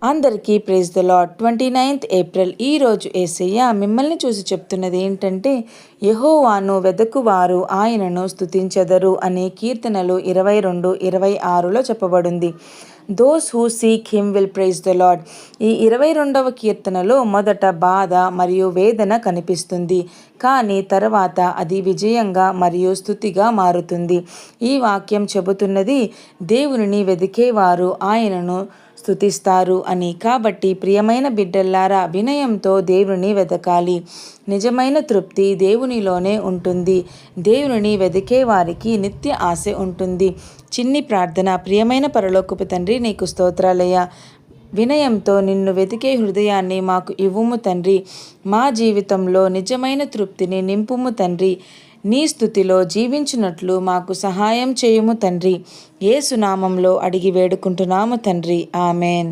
అందరికీ praise the lord. 29th April ఈరోజు యేసయ్య మిమ్మల్ని చూసి చెప్తున్నది ఏంటంటే, యెహోవాను వెదకువారు ఆయనను స్తుతించెదరు అని కీర్తనలు 22:26లో చెప్పబడింది. Those who seek him will praise the lord. ఈ 22వ కీర్తనలో మొదట బాధ మరియు వేదన కనిపిస్తుంది, కానీ తర్వాత అది విజయంగా మరియు స్తుతిగా మారుతుంది. ఈ వాక్యం చెబుతున్నది దేవునిని వెదికేవారు ఆయనను స్తుతిస్తారు అని. కాబట్టి ప్రియమైన బిడ్డల్లారా, వినయంతో దేవుని వెతకాలి. నిజమైన తృప్తి దేవునిలోనే ఉంటుంది. దేవుని వెదికే వారికి నిత్య ఆశ ఉంటుంది. చిన్ని ప్రార్థన. ప్రియమైన పరలోకపు తండ్రి, నీకు స్తోత్రాలయ్యా. వినయంతో నిన్ను వెతికే హృదయాన్ని మాకు ఇవ్వుము తండ్రి. మా జీవితంలో నిజమైన తృప్తిని నింపుము తండ్రి. నీ స్తుతిలో జీవించున్నట్లు మాకు సహాయం చేయుము తండ్రి. యేసు నామంలో అడిగి వేడుకుంటున్నాము తండ్రి. ఆమెన్.